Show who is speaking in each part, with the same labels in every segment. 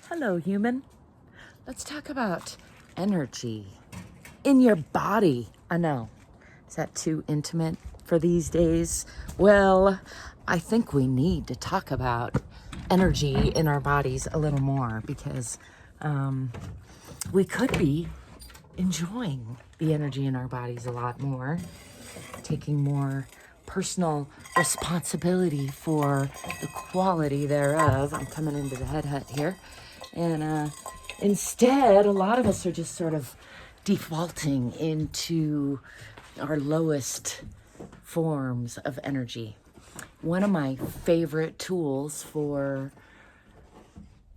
Speaker 1: Hello, human. Let's talk about energy in your body. I know. Is that too intimate for these days? Well, I think we need to talk about energy in our bodies a little more because we could be enjoying the energy in our bodies a lot more, taking more personal responsibility for the quality thereof. I'm coming into the Head Hutt here. And instead, a lot of us are just sort of defaulting into our lowest forms of energy. One of my favorite tools for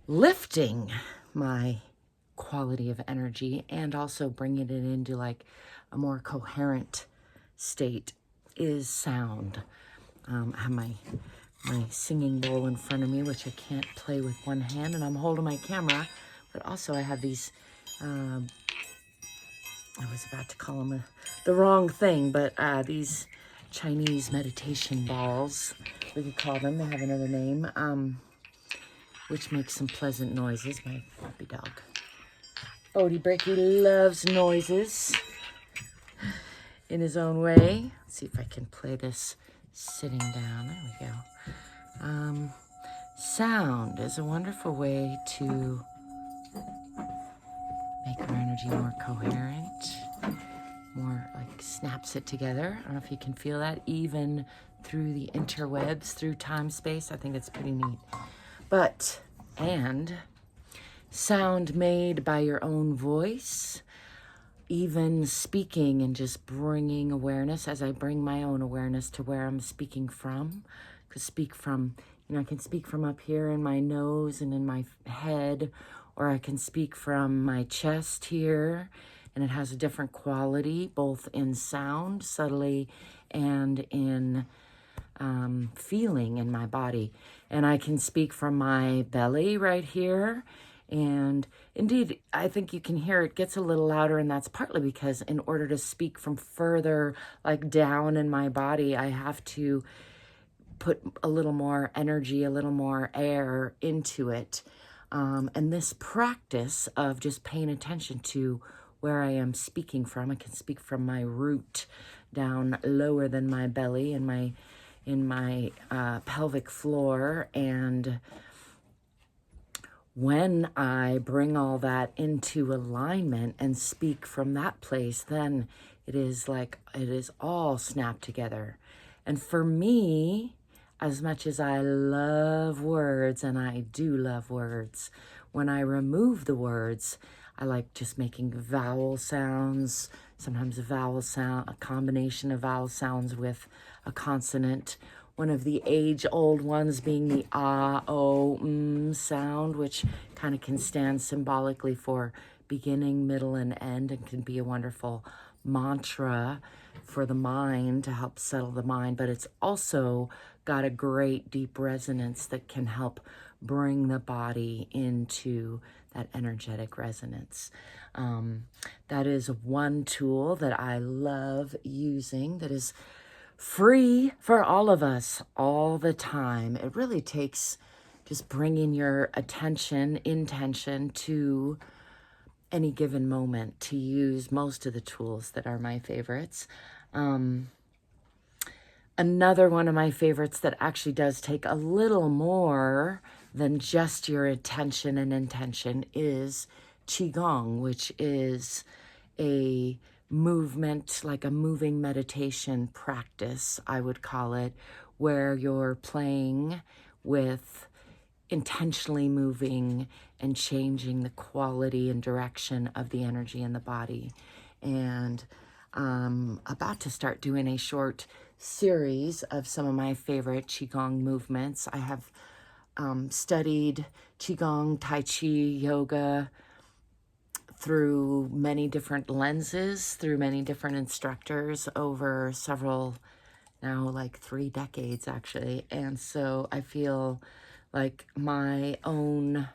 Speaker 1: lifting my quality of energy and also bringing it into like a more coherent state is sound. I have my singing bowl in front of me, which I can't play with one hand, and I'm holding my camera, but also I have these, I was about to call them the wrong thing, but these Chinese meditation balls, we could call them. They have another name, which makes some pleasant noises. My puppy dog, Odie Breaky, loves noises in his own way. Let's see if I can play this sitting down. There we go. Sound is a wonderful way to make our energy more coherent, more like snaps it together. I don't know if you can feel that even through the interwebs, through time space. I think it's pretty neat. And sound made by your own voice, even speaking and just bringing awareness as I bring my own awareness to where I'm speaking from. Because I can speak from up here in my nose and in my head, or I can speak from my chest here, and it has a different quality, both in sound, subtly, and in feeling in my body. And I can speak from my belly right here, and indeed, I think you can hear it gets a little louder, and that's partly because in order to speak from further, like down in my body, I have to put a little more energy, a little more air into it. And this practice of just paying attention to where I am speaking from, I can speak from my root down lower than my belly and in my pelvic floor. And when I bring all that into alignment and speak from that place, then it is all snapped together. And for me, as much as I love words, and I do love words, when I remove the words, I like just making vowel sounds, sometimes a combination of vowel sounds with a consonant. One of the age-old ones being the ah, o, sound, which kind of can stand symbolically for beginning, middle, and end, and can be a wonderful mantra for the mind to help settle the mind, but it's also got a great deep resonance that can help bring the body into that energetic resonance. That is one tool that I love using that is free for all of us all the time. It really takes just bringing your intention to any given moment to use most of the tools that are my favorites. Another one of my favorites that actually does take a little more than just your attention and intention is Qigong, which is a movement, like a moving meditation practice, I would call it, where you're playing with intentionally moving and changing the quality and direction of the energy in the body. And I'm about to start doing a short series of some of my favorite Qigong movements. I have studied Qigong, Tai Chi, yoga through many different lenses, through many different instructors over several, now like 3 decades actually. And so I feel like my own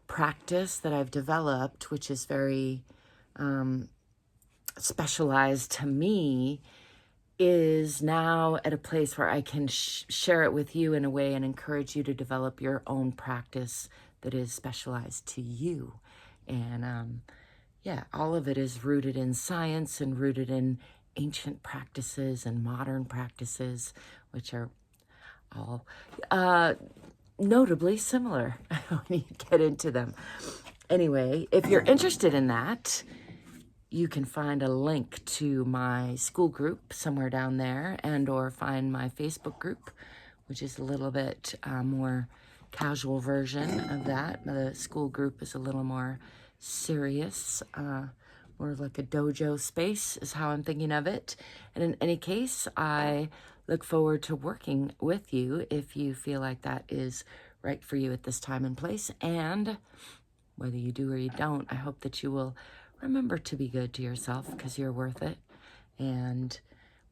Speaker 1: practice that I've developed, which is very specialized to me, is now at a place where I can share it with you in a way and encourage you to develop your own practice that is specialized to you. And yeah, all of it is rooted in science and rooted in ancient practices and modern practices, which are all notably similar when you get into them. Anyway, if you're interested in that, you can find a link to my school group somewhere down there, and or find my Facebook group, which is a little bit more casual version of that. The school group is a little more serious, more like a dojo space is how I'm thinking of it. And in any case, I look forward to working with you if you feel like that is right for you at this time and place. And whether you do or you don't, I hope that you will remember to be good to yourself, because you're worth it. And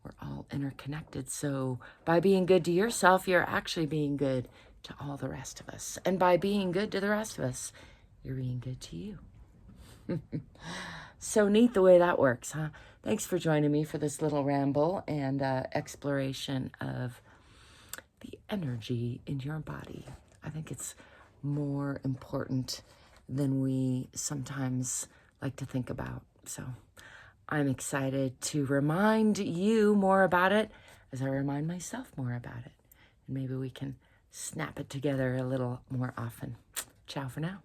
Speaker 1: we're all interconnected. So by being good to yourself, you're actually being good to all the rest of us. And by being good to the rest of us, you're being good to you. So neat the way that works, huh? Thanks for joining me for this little ramble and exploration of the energy in your body. I think it's more important than we sometimes like to think about. So I'm excited to remind you more about it as I remind myself more about it. And maybe we can snap it together a little more often. Ciao for now.